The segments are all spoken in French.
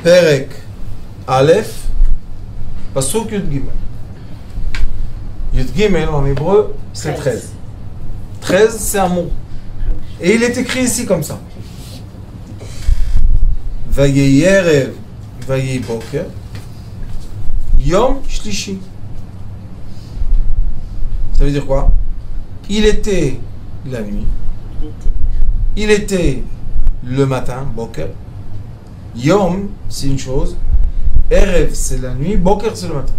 Perek Aleph, Pasuk Yud Gimel. Yud Gimel en hébreu, c'est 13. 13, c'est un mot. Et il est écrit ici comme ça. Vayehi Erev, Vayehi Boker, Yom Shlishi. Ça veut dire quoi? Il était la nuit. Il était le matin, Boker. Yom, c'est une chose. Erev, c'est la nuit. Boker, c'est le matin.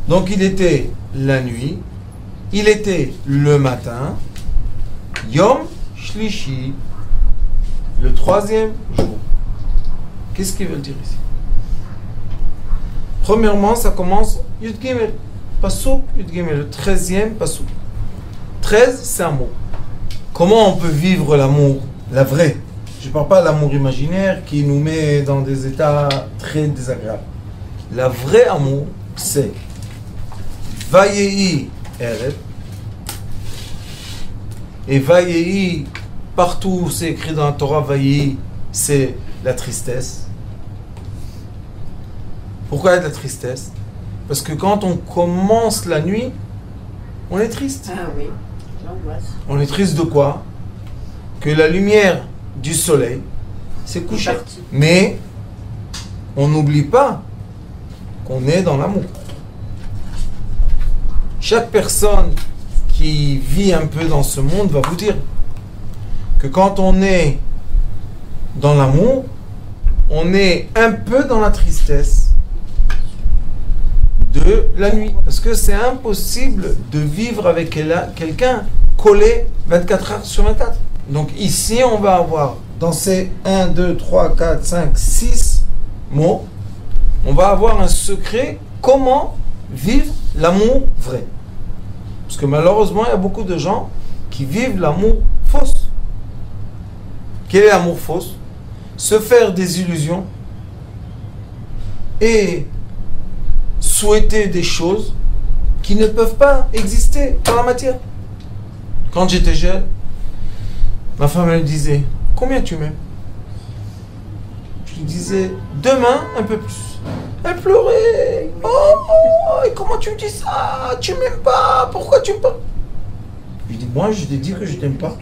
Donc, il était la nuit. Il était le matin. Yom Shlishi, le troisième jour. Qu'est-ce qu'ils veulent dire ici? Premièrement, ça commence Yud Gimel. Pasuk Yud Gimel, le 13e Pasuk. 13, c'est un mot. Comment on peut vivre l'amour, la vraie? Je ne parle pas de l'amour imaginaire qui nous met dans des états très désagréables. La vraie amour, c'est Vayehi Erev. Et Vayehi, partout où c'est écrit dans la Torah, Vayehi, c'est la tristesse. Pourquoi il y a de la tristesse? Parce que quand on commence la nuit, on est triste. Ah oui, l'angoisse. On est triste de quoi? Que la lumière du soleil s'est couchée. Mais on n'oublie pas qu'on est dans l'amour. Chaque personne qui vit un peu dans ce monde va vous dire que quand on est dans l'amour, on est un peu dans la tristesse de la nuit. Parce que c'est impossible de vivre avec quelqu'un collé 24 heures sur 24. Donc ici, on va avoir dans ces 1, 2, 3, 4, 5, 6 mots, on va avoir un secret comment vivre l'amour vrai. Parce que malheureusement, il y a beaucoup de gens qui vivent l'amour fausse. Quel est l'amour fausse? Se faire des illusions et souhaiter des choses qui ne peuvent pas exister dans la matière. Quand j'étais jeune, ma femme elle me disait, combien tu m'aimes? Je lui disais, demain un peu plus. Elle pleurait. Oh, et comment tu me dis ça? Tu m'aimes pas? Pourquoi tu m'aimes pas? Je lui dis, moi je t'ai dit que je t'aime pas.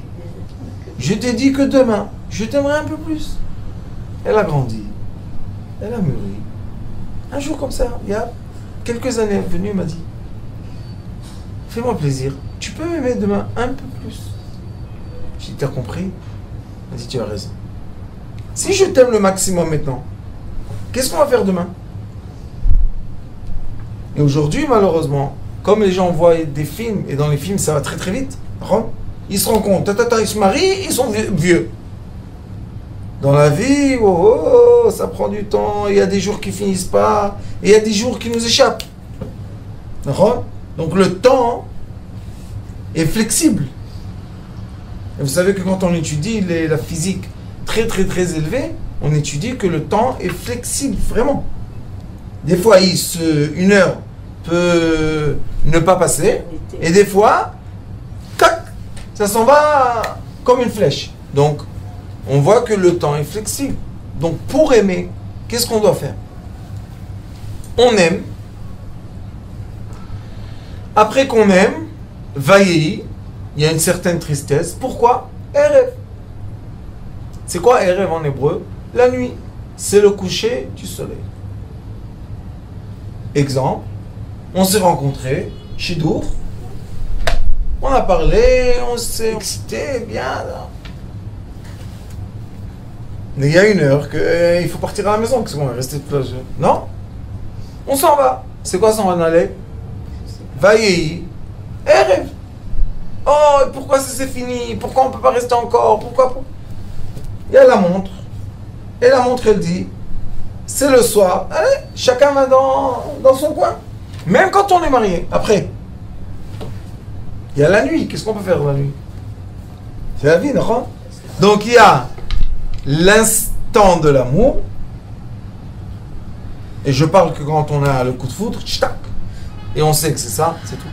Je t'ai dit que demain, je t'aimerai un peu plus. Elle a grandi. Elle a mûri. Un jour comme ça, il y a quelques années, elle est venue et m'a dit, fais-moi plaisir, tu peux m'aimer demain un peu plus. J'ai dit, t'as compris? Elle m'a dit, tu as raison. Si je t'aime le maximum maintenant, qu'est-ce qu'on va faire demain? Et aujourd'hui, malheureusement, comme les gens voient des films, et dans les films, ça va très très vite, ils se rendent compte, ils se marient, ils sont vieux. Dans la vie, ça prend du temps, il y a des jours qui finissent pas, et il y a des jours qui nous échappent. Donc le temps est flexible. Et vous savez que quand on étudie la physique très très très élevée, on étudie que le temps est flexible, vraiment. Des fois, une heure peut ne pas passer, et des fois, tac, ça s'en va comme une flèche. Donc, on voit que le temps est flexible. Donc, pour aimer, qu'est-ce qu'on doit faire? On aime. Après qu'on aime, Vayehi, il y a une certaine tristesse. Pourquoi? Erev. C'est quoi Erev en hébreu? La nuit. C'est le coucher du soleil. Exemple, on s'est rencontrés, Shidour, on a parlé, on s'est excité, bien. Mais il y a une heure qu'il faut partir à la maison, qu'est-ce qu'on va rester toute la journée? Non? On s'en va. C'est quoi s'en aller? Vayehi, Erev. Oh, pourquoi ça c'est fini? Pourquoi on ne peut pas rester encore? Pourquoi? Il y a la montre. Et la montre, elle dit, c'est le soir. Allez, chacun va dans son coin. Même quand on est marié. Après, il y a la nuit. Qu'est-ce qu'on peut faire la nuit? C'est la vie, non? Donc, il y a l'instant de l'amour. Et je parle que quand on a le coup de foudre, tchtac, et on sait que c'est ça, c'est tout.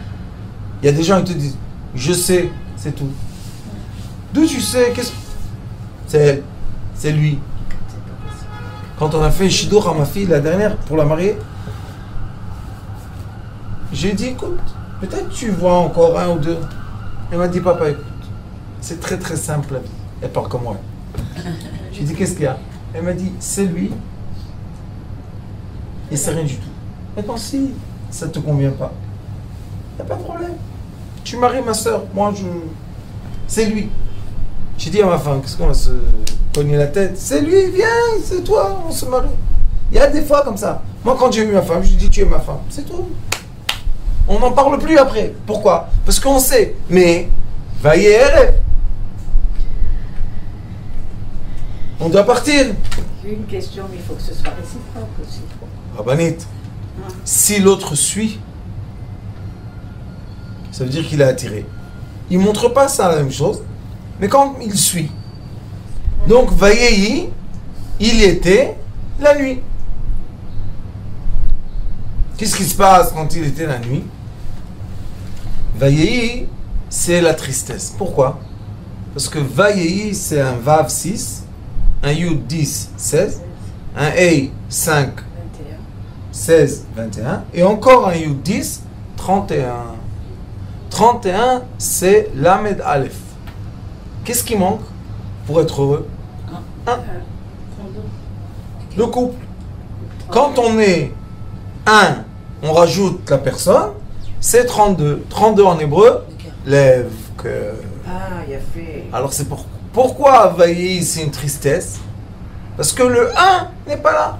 Il y a des gens qui te disent, je sais, c'est tout. D'où tu sais? C'est elle, c'est lui. Quand on a fait Shidour à ma fille, la dernière, pour la marier, j'ai dit, écoute, peut-être tu vois encore un ou deux. Elle m'a dit, papa, écoute, c'est très très simple la vie. Elle parle comme moi. J'ai dit, qu'est-ce qu'il y a? Elle m'a dit, c'est lui et c'est rien du tout. Maintenant, si ça ne te convient pas, il n'y a pas de problème. Tu maries ma soeur, moi je... C'est lui. J'ai dit à ma femme, qu'est-ce qu'on va se cogner la tête? C'est lui, viens, c'est toi, on se marie. Il y a des fois comme ça. Moi, quand j'ai eu ma femme, je lui dis, tu es ma femme. C'est tout. On n'en parle plus après. Pourquoi? Parce qu'on sait. Mais, vaillez RF. On doit partir. J'ai une question, mais il faut que ce soit réciproque aussi. Rabbanit, si l'autre suit, ça veut dire qu'il est attiré. Il ne montre pas ça la même chose, mais quand il suit. Donc, Vayehi, il était la nuit. Qu'est-ce qui se passe quand il était la nuit? Vayehi, c'est la tristesse. Pourquoi? Parce que Vayehi, c'est un Vav 6, un Yud 10, 16, un Ei 5, 16, 21, et encore un Yud 10, 31. 31, c'est l'Amed Aleph. Qu'est-ce qui manque pour être heureux? Le couple. Quand on est 1, on rajoute la personne, c'est 32. 32 en hébreu, lève, cœur. Ah, il a fait. Alors c'est pourquoi Vaïe, c'est une tristesse? Parce que le 1 n'est pas là.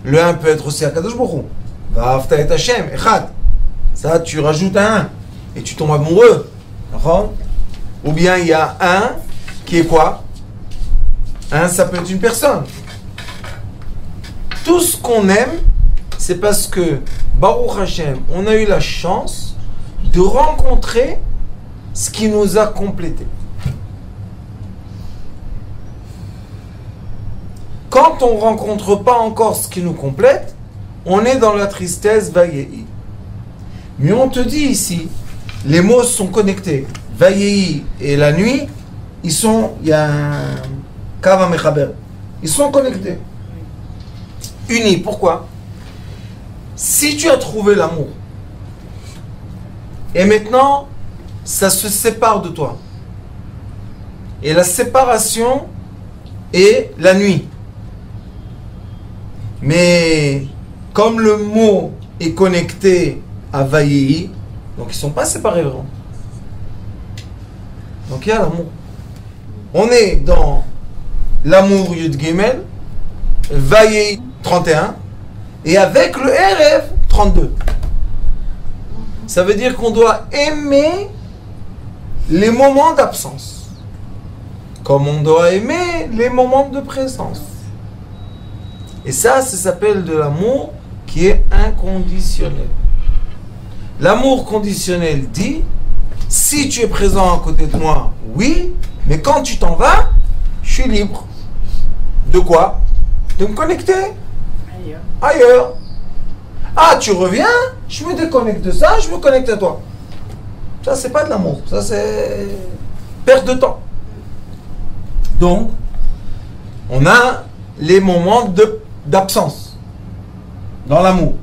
Le 1 peut être aussi à Kadosh Baruch Hu. Va'afta et Hashem, Echad. Ça, tu rajoutes un 1 et tu tombes amoureux. Ou bien il y a un qui est quoi? Un, ça peut être une personne. Tout ce qu'on aime, c'est parce que Baruch Hashem, on a eu la chance de rencontrer ce qui nous a complété. Quand on ne rencontre pas encore ce qui nous complète, on est dans la tristesse Vayehi. Mais on te dit ici, les mots sont connectés. Vayehi et la nuit, il y a un Kava Mechaber. Ils sont connectés. Unis. Pourquoi? Si tu as trouvé l'amour, et maintenant, ça se sépare de toi. Et la séparation est la nuit. Mais comme le mot est connecté à Vayehi, donc ils ne sont pas séparés vraiment. Donc il y a l'amour. On est dans l'amour Yud Gimel, Vayehi 31, et avec le RF 32. Ça veut dire qu'on doit aimer les moments d'absence, comme on doit aimer les moments de présence. Et ça s'appelle de l'amour qui est inconditionnel. L'amour conditionnel dit, si tu es présent à côté de moi, oui, mais quand tu t'en vas, je suis libre. De quoi? De me connecter ailleurs. Ah, tu reviens, je me déconnecte de ça, je me connecte à toi. Ça, c'est pas de l'amour, ça, c'est perte de temps. Donc, on a les moments d'absence dans l'amour.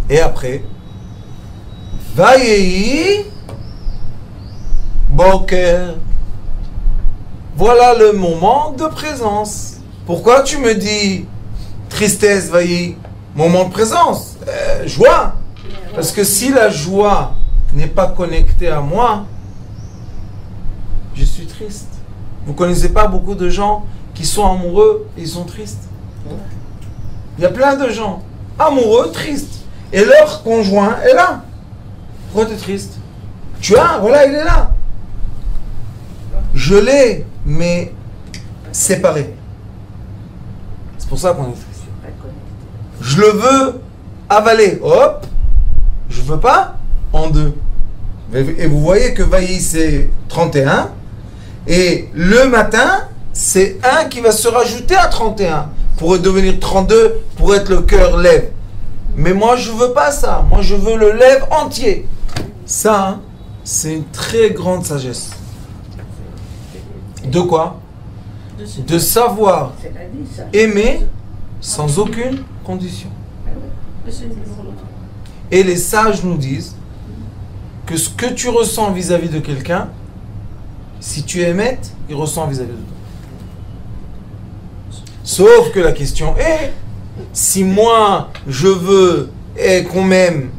Et après, Vayehi Boker. Voilà le moment de présence. Pourquoi tu me dis tristesse, Vayehi? Moment de présence, joie. Parce que si la joie n'est pas connectée à moi, je suis triste. Vous connaissez pas beaucoup de gens qui sont amoureux et ils sont tristes? Il y a plein de gens amoureux, tristes. Et leur conjoint est là. Pourquoi tu es triste? Tu as, voilà, il est là. Je l'ai, mais séparé. C'est pour ça qu'on est triste. Je le veux avaler. Hop. Je veux pas en deux. Et vous voyez que Vayehi c'est 31. Et le matin, c'est 1 qui va se rajouter à 31. Pour devenir 32, pour être le cœur lève. Mais moi, je veux pas ça. Moi, je veux le lève entier. Ça, hein, c'est une très grande sagesse. De quoi? de savoir C'est la vie, ça. aimer sans aucune condition. Ah oui. Et les sages nous disent que ce que tu ressens vis-à-vis de quelqu'un, si tu émettes, il ressent vis-à-vis de toi. Sauf que la question est, si moi je veux qu'on m'aime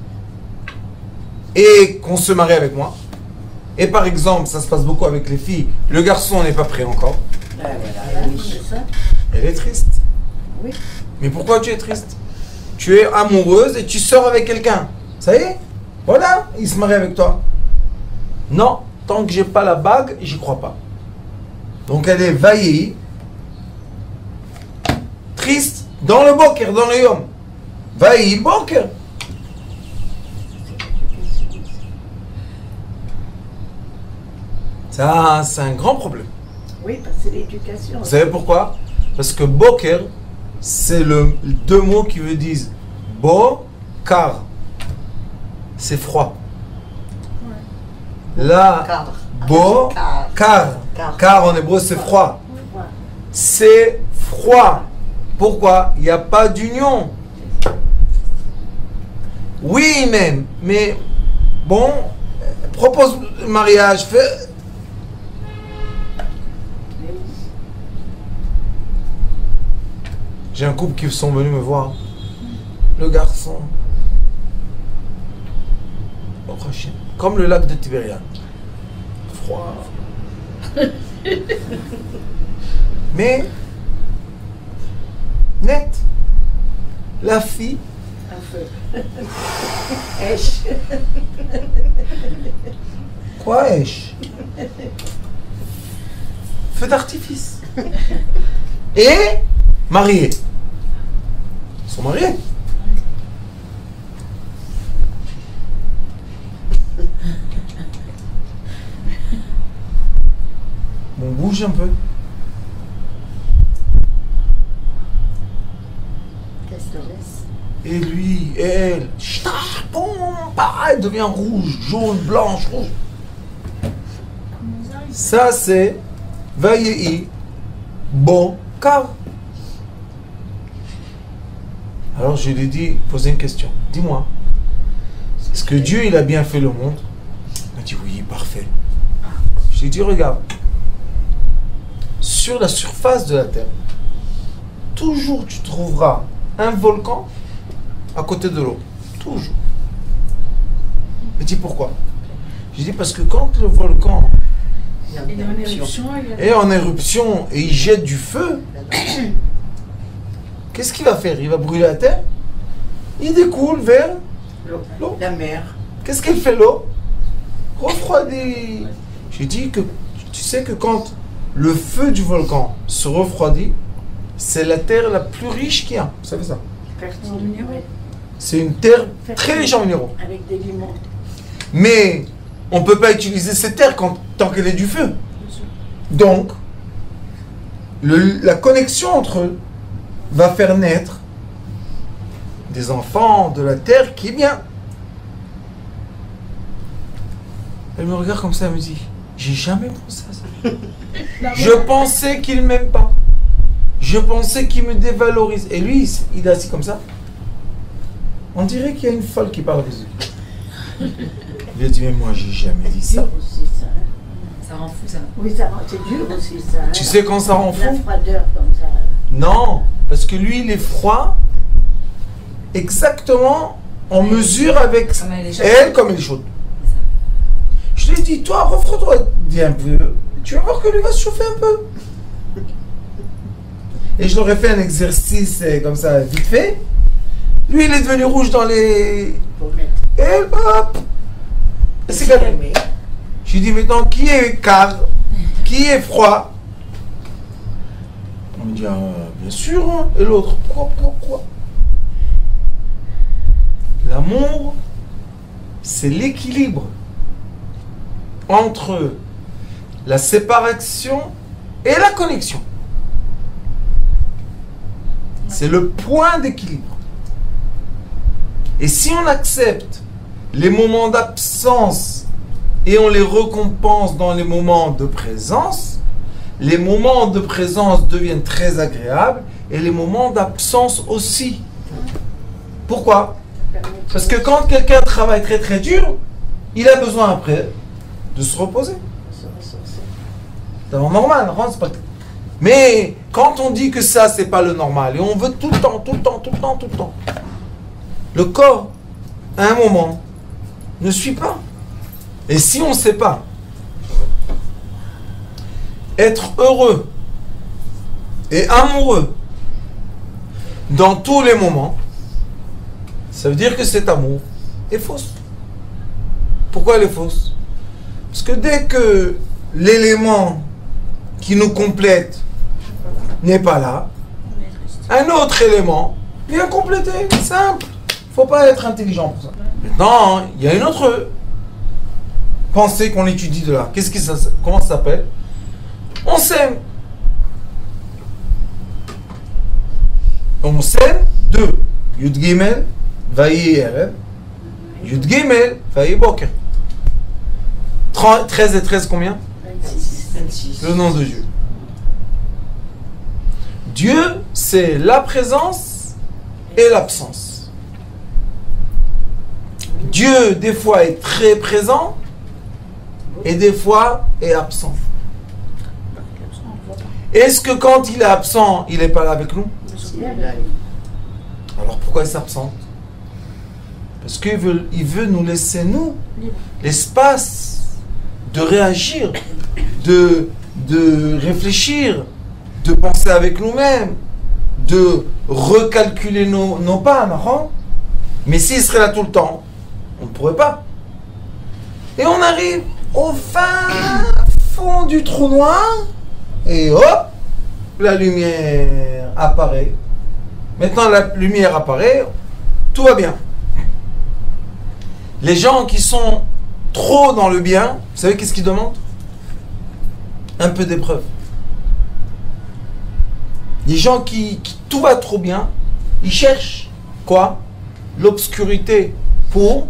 et qu'on se marie avec moi, et par exemple, ça se passe beaucoup avec les filles, le garçon n'est pas prêt encore, Ah, voilà, oui, c'est ça. elle est triste. Oui. Mais pourquoi tu es triste? Tu es amoureuse et tu sors avec quelqu'un. Ça y est, voilà, il se marie avec toi. Non, tant que j'ai pas la bague, j'y crois pas. Donc elle est vaillée, triste, dans le boker, dans le yom. Vaillée, boker. Ça, c'est un grand problème. Oui, parce que c'est l'éducation. Vous savez pourquoi? Parce que boker, c'est le deux mots qui veut dire bo, car. C'est froid. Là, Car. bo, Car. car en hébreu c'est froid. Ouais. C'est froid. Pourquoi? Il n'y a pas d'union. Oui, même. Mais bon, propose le mariage, fais. J'ai un couple qui sont venus me voir. Le garçon. Au prochain. Comme le lac de Tibériade. Froid. Mais net. La fille. Un feu. Esh. Quoi, Esh? Feu d'artifice. Et mariés. Ils sont mariés. Bon, bouge un peu. Qu'est-ce que laisse? Et lui, et elle, bon, pareil, devient rouge, jaune, blanche, rouge. Ça, c'est Vaillei, bon, car. Alors je lui ai dit, posez une question. Dis-moi, est-ce que Dieu, il a bien fait le monde? Il m'a dit, oui, parfait. Je lui ai dit, regarde, sur la surface de la terre, toujours tu trouveras un volcan à côté de l'eau. Toujours. Il m'a dit, pourquoi? J'ai dit, parce que quand le volcan Il y a une éruption. est en éruption et il jette du feu, qu'est-ce qu'il va faire? Il va brûler la terre? Il découle vers l'eau. La mer. Qu'est-ce qu'elle fait l'eau? Refroidit. J'ai dit que tu sais que quand le feu du volcan se refroidit, c'est la terre la plus riche qu'il y a. Vous savez ça? Fertile. Ouais. C'est une terre très riche en minéraux. Avec des limons. Mais on ne peut pas utiliser cette terre tant qu'elle est du feu. Donc, la connexion entre eux va faire naître des enfants de la terre qui est bien. Elle me regarde comme ça, elle me dit, j'ai jamais pensé à ça. Je pensais qu'il ne m'aime pas. Je pensais qu'il me dévalorise. Et lui, il est assis comme ça. On dirait qu'il y a une folle qui parle avec lui. Il lui a dit, mais moi, j'ai jamais dit ça. Dur aussi, ça. Hein. Ça rend fou, ça. Oui, ça rend, c'est dur aussi, ça. Hein. Tu sais quand ça rend La fou? froideur comme ça. Non, parce que lui, il est froid exactement en mesure avec Comme elle est chaude. elle comme elle est chaude. Je lui ai dit, toi, refroidis-toi, dis un peu. Tu vas voir que lui va se chauffer un peu. Et je leur ai fait un exercice comme ça, vite fait. Lui, il est devenu rouge dans les... Pour mettre. Et elle, hop. Et c'est calmé. Je lui ai dit, maintenant, qui est car? Qui est froid? On me dit, ah, bien sûr. Hein. Et l'autre, quoi? L'amour, c'est l'équilibre entre la séparation et la connexion. C'est le point d'équilibre. Et si on accepte les moments d'absence et on les récompense dans les moments de présence, les moments de présence deviennent très agréables et les moments d'absence aussi. Pourquoi? Parce que quand quelqu'un travaille très très dur, il a besoin après de se reposer. C'est normal, hein, c'est pas... Mais quand on dit que ça, c'est pas le normal, et on veut tout le temps, tout le temps, tout le temps, tout le temps, le corps, à un moment, ne suit pas. Et si on ne sait pas être heureux et amoureux dans tous les moments, ça veut dire que cet amour est fausse. Pourquoi elle est fausse? Parce que dès que l'élément qui nous complète n'est pas là, un autre élément vient compléter. Simple. Il ne faut pas être intelligent pour ça. Maintenant, il y a une autre pensée qu'on étudie de là. Comment ça s'appelle? On s'aime. On s'aime de Yud Gimel, Vayi Erev, Yud Gimel, Vayi Boker. 13 et 13 combien? 26. Le nom de Dieu. Dieu, c'est la présence et l'absence. Dieu, des fois, est très présent et des fois est absent. Est-ce que quand il est absent, il n'est pas là avec nous? Alors pourquoi il s'absente? Parce qu'il veut nous laisser, nous, l'espace de réagir, de réfléchir, de penser avec nous-mêmes, de recalculer nos pas, non? Mais s'il serait là tout le temps, on ne pourrait pas. Et on arrive au fin fond du trou noir, et hop, la lumière apparaît. Maintenant, la lumière apparaît, tout va bien. Les gens qui sont trop dans le bien, vous savez qu'est-ce qu'ils demandent? Un peu d'épreuve. Les gens qui tout va trop bien, ils cherchent quoi? L'obscurité pour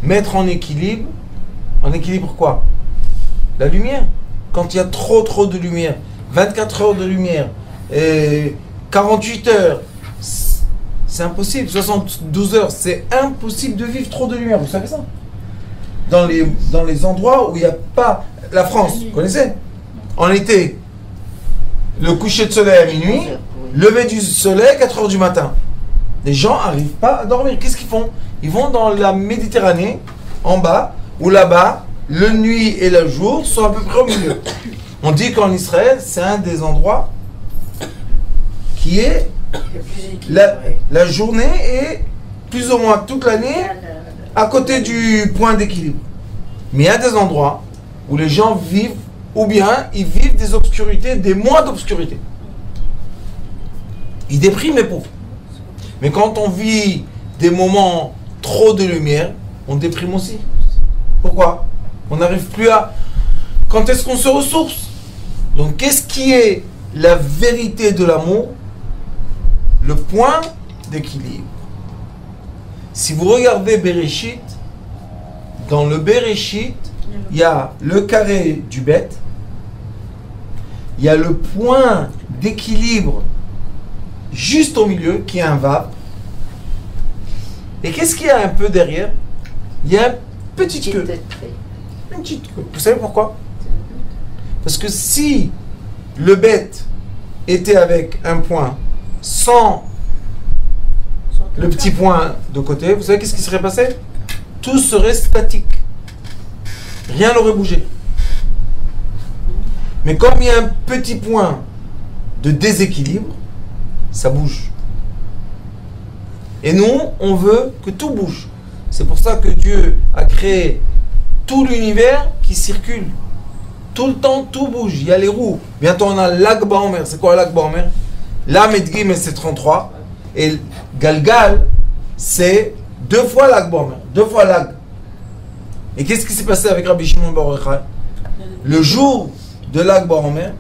mettre en équilibre. En équilibre quoi? La lumière. Quand il y a trop de lumière, 24 heures de lumière, et 48 heures, c'est impossible. 72 heures, c'est impossible de vivre trop de lumière. Vous savez ça? Dans les endroits où il n'y a pas... La France, vous connaissez? En été, le coucher de soleil à minuit, lever du soleil à 4 heures du matin. Les gens n'arrivent pas à dormir. Qu'est-ce qu'ils font? Ils vont dans la Méditerranée, en bas, où là-bas, la nuit et le jour sont à peu près au milieu. On dit qu'en Israël, c'est un des endroits qui est... La journée est plus ou moins toute l'année à côté du point d'équilibre. Mais il y a des endroits où les gens vivent, ou bien ils vivent des obscurités, des mois d'obscurité. Ils dépriment les pauvres. Mais quand on vit des moments trop de lumière, on déprime aussi. Pourquoi? On n'arrive plus à... Quand est-ce qu'on se ressource? Donc qu'est-ce qui est la vérité de l'amour? Le point d'équilibre. Si vous regardez Bereshit, dans le Bereshit, il y a le carré du Bet, il y a le point d'équilibre juste au milieu, qui est un Vav. Et qu'est-ce qu'il y a un peu derrière? Il y a une petite queue. Une petite queue. Vous savez pourquoi? Parce que si le Bet était avec un point sans le petit point de côté, vous savez qu'est-ce qui serait passé? Tout serait statique. Rien n'aurait bougé. Mais comme il y a un petit point de déséquilibre, ça bouge. Et nous, on veut que tout bouge. C'est pour ça que Dieu a créé tout l'univers qui circule. Tout le temps, tout bouge. Il y a les roues. Bientôt, on a Lag Baomer. C'est quoi Lag Baomer? Lam et Gim, c'est 33. Et Galgal, c'est 2 fois Lag Baomer. 2 fois Lag. Et qu'est-ce qui s'est passé avec Rabbi Shimon bar Yochai? Le jour de Lag Baomer,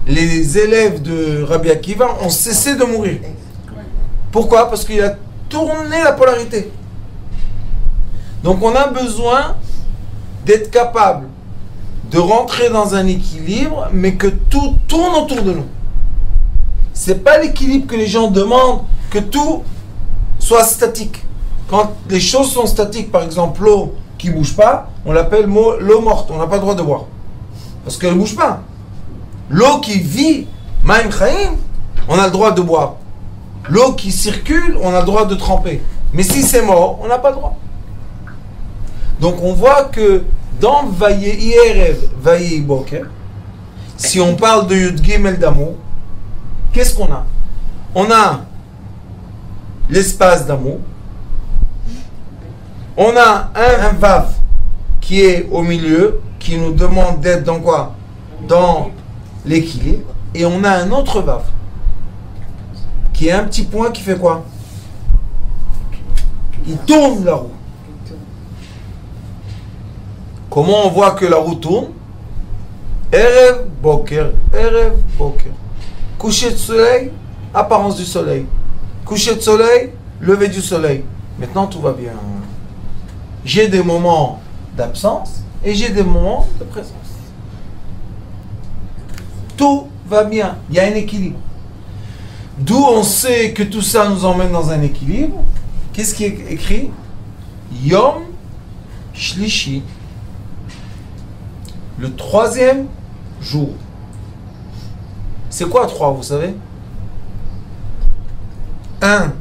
les élèves de Rabbi Akiva ont cessé de mourir. Pourquoi? Parce qu'il a tourné la polarité. Donc on a besoin d'être capable de rentrer dans un équilibre, mais que tout tourne autour de nous. C'est pas l'équilibre que les gens demandent, que tout soit statique. Quand les choses sont statiques, par exemple l'eau qui bouge pas, on l'appelle l'eau morte, on n'a pas le droit de boire. Parce qu'elle ne bouge pas. L'eau qui vit, Maim Chaim, on a le droit de boire. L'eau qui circule, on a le droit de tremper. Mais si c'est mort, on n'a pas le droit. Donc on voit que dans Vayehi Erev, Vayehi Boker, si on parle de Yud Gimel d'amour, qu'est-ce qu'on a? On a l'espace d'amour. On a un Vav qui est au milieu, qui nous demande d'être dans quoi? Dans l'équilibre. Et on a un autre Vav qui est un petit point qui fait quoi? Il tourne la roue. Comment on voit que la roue tourne? Erev Boker, Erev Boker. Coucher de soleil, apparence du soleil. Coucher de soleil, lever du soleil. Maintenant tout va bien. J'ai des moments d'absence et j'ai des moments de présence. Tout va bien. Il y a un équilibre. D'où on sait que tout ça nous emmène dans un équilibre. Qu'est-ce qui est écrit? Yom Shlishi. Le 3e jour. C'est quoi 3, vous savez? 1.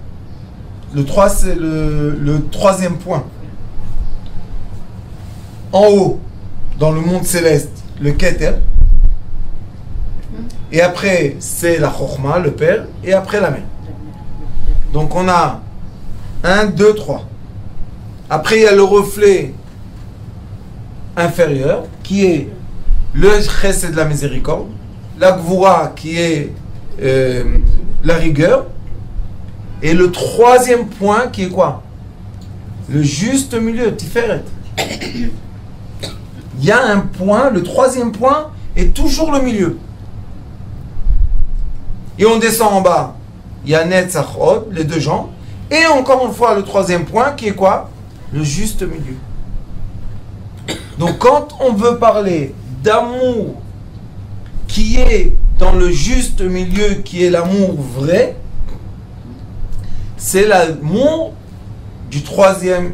Le 3, c'est le 3e point. En haut, dans le monde céleste, le Keter. Et après, c'est la Chokhma, le Père. Et après, la Mère. Donc, on a 1, 2, 3. Après, il y a le reflet inférieur, qui est le Chesed de la miséricorde, la Gvura, qui est la rigueur, et le 3e point, qui est quoi? Le juste milieu, Tiferet. Il y a un point, le 3e point est toujours le milieu. Et on descend en bas, il y a Netzachot, les deux jambes, et encore une fois le 3e point, qui est quoi? Le juste milieu. Donc quand on veut parler d'amour qui est dans le juste milieu, qui est l'amour vrai, c'est l'amour du 3e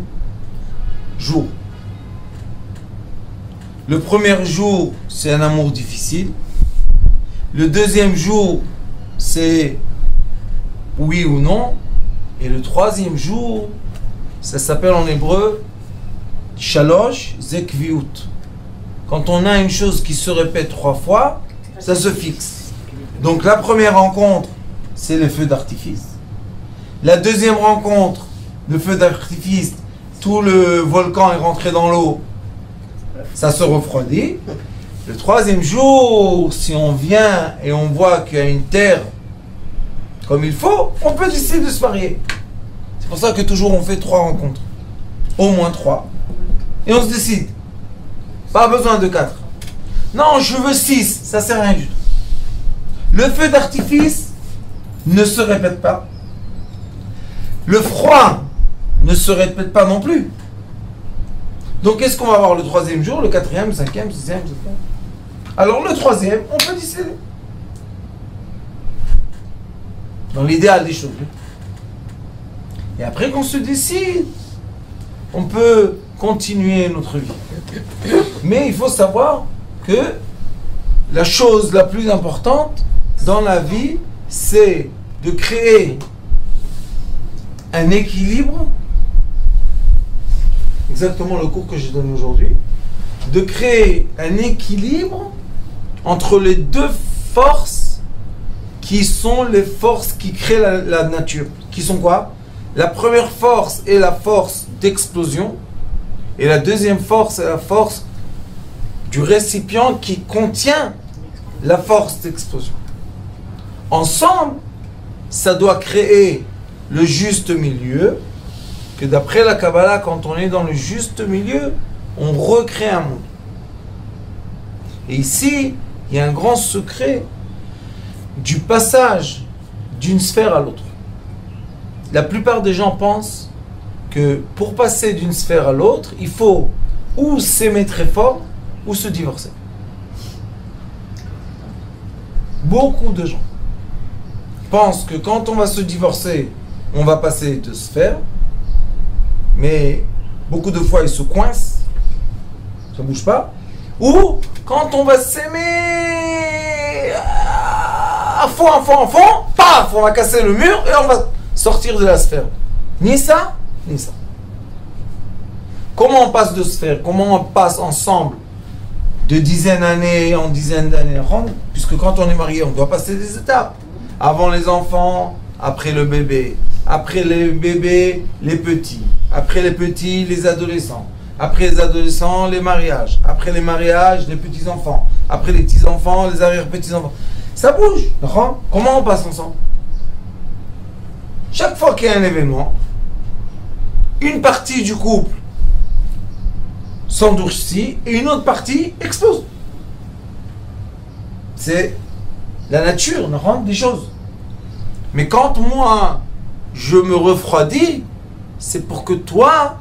jour. Le premier jour, c'est un amour difficile. Le 2e jour, c'est oui ou non. Et le 3e jour, ça s'appelle en hébreu Shalosh Zekviut. Quand on a une chose qui se répète 3 fois, ça se fixe. Donc la première rencontre, c'est le feu d'artifice. La deuxième rencontre, le feu d'artifice, tout le volcan est rentré dans l'eau, ça se refroidit. Le 3e jour, si on vient et on voit qu'il y a une terre comme il faut, on peut décider de se marier. C'est pour ça que toujours on fait 3 rencontres. Au moins 3. Et on se décide. Pas besoin de 4. Non, je veux 6. Ça sert à rien du tout. Le feu d'artifice ne se répète pas. Le froid ne se répète pas non plus. Donc qu'est-ce qu'on va avoir le 3e jour, le 4e, le 5e, 6e, 7e? Alors le 3e, on peut décider. Dans l'idéal des choses. Et après qu'on se décide, on peut continuer notre vie. Mais il faut savoir que la chose la plus importante dans la vie, c'est de créer un équilibre, exactement le cours que j'ai donné aujourd'hui, de créer un équilibre entre les deux forces qui sont les forces qui créent la nature. Qui sont quoi? La première force est la force d'explosion et la deuxième force est la force du récipient qui contient la force d'explosion. Ensemble, ça doit créer le juste milieu, que d'après la Kabbalah, quand on est dans le juste milieu, on recrée un monde. Et ici, il y a un grand secret du passage d'une sphère à l'autre. La plupart des gens pensent que pour passer d'une sphère à l'autre, il faut ou s'aimer très fort ou se divorcer. beaucoup de gens pensent que quand on va se divorcer, on va passer de sphère, mais beaucoup de fois ils se coincent, ça bouge pas, ou quand on va s'aimer à fond, paf, on va casser le mur et on va sortir de la sphère. Ni ça, ni ça. Comment on passe de sphère? Comment on passe ensemble de dizaines d'années en dizaines d'années? Puisque quand on est marié, on doit passer des étapes. Avant les enfants, après le bébé. Après les bébés, les petits. Après les petits, les adolescents. Après les adolescents, les mariages. Après les mariages, les petits-enfants. Après les petits-enfants, les arrière-petits-enfants. Ça bouge. Comment on passe ensemble? Chaque fois qu'il y a un événement, une partie du couple s'endurcit et une autre partie explose. C'est la nature des choses. Mais quand moi, je me refroidis, c'est pour que toi,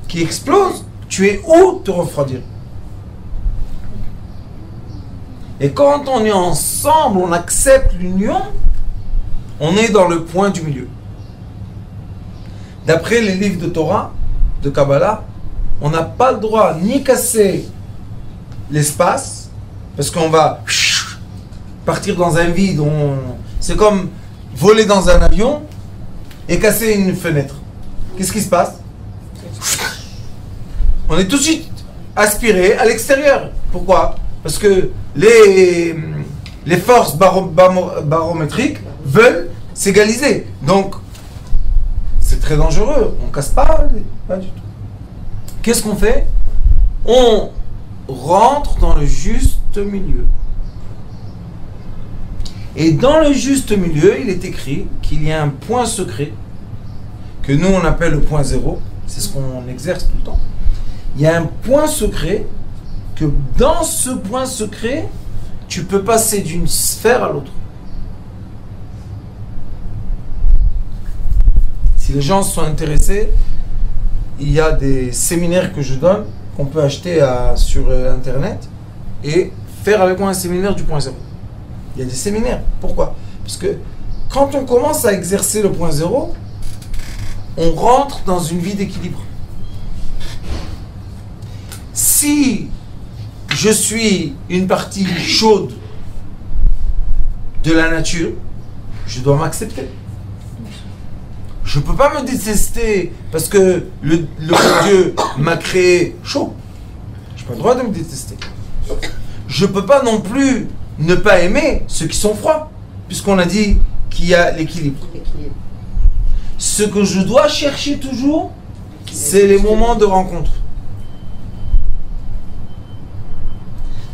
qui explose, tu aies où te refroidir. Et quand on est ensemble, on accepte l'union, on est dans le point du milieu. D'après les livres de Torah, de Kabbalah, on n'a pas le droit ni casser l'espace, parce qu'on va partir dans un vide. C'est comme voler dans un avion et casser une fenêtre. Qu'est-ce qui se passe? On est tout de suite aspiré à l'extérieur. Pourquoi? Parce que les forces barométriques veulent s'égaliser. Donc, c'est très dangereux. On ne casse pas du tout. Qu'est-ce qu'on fait? On rentre dans le juste milieu. Et dans le juste milieu, il est écrit qu'il y a un point secret que nous on appelle le point zéro. C'est ce qu'on exerce tout le temps. Il y a un point secret que dans ce point secret, tu peux passer d'une sphère à l'autre. Si les gens sont intéressés, il y a des séminaires que je donne, qu'on peut acheter sur Internet et faire avec moi un séminaire du point zéro. Il y a des séminaires. Pourquoi? Parce que quand on commence à exercer le point zéro, on rentre dans une vie d'équilibre. Si je suis une partie chaude de la nature, je dois m'accepter. Je ne peux pas me détester parce que le bon Dieu m'a créé chaud. Je n'ai pas le droit de me détester. Je ne peux pas non plus ne pas aimer ceux qui sont froids, puisqu'on a dit qu'il y a l'équilibre. Ce que je dois chercher toujours, c'est les moments de rencontre.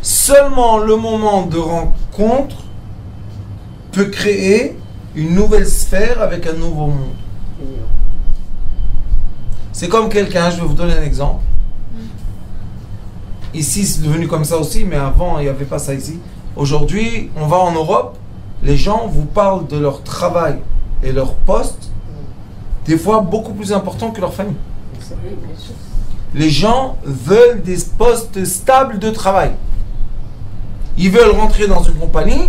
Seulement le moment de rencontre peut créer une nouvelle sphère avec un nouveau monde. C'est comme quelqu'un, je vais vous donner un exemple. Ici, c'est devenu comme ça aussi, mais avant, il n'y avait pas ça ici. Aujourd'hui, on va en Europe, les gens vous parlent de leur travail et leur poste, des fois beaucoup plus important que leur famille. Les gens veulent des postes stables de travail. Ils veulent rentrer dans une compagnie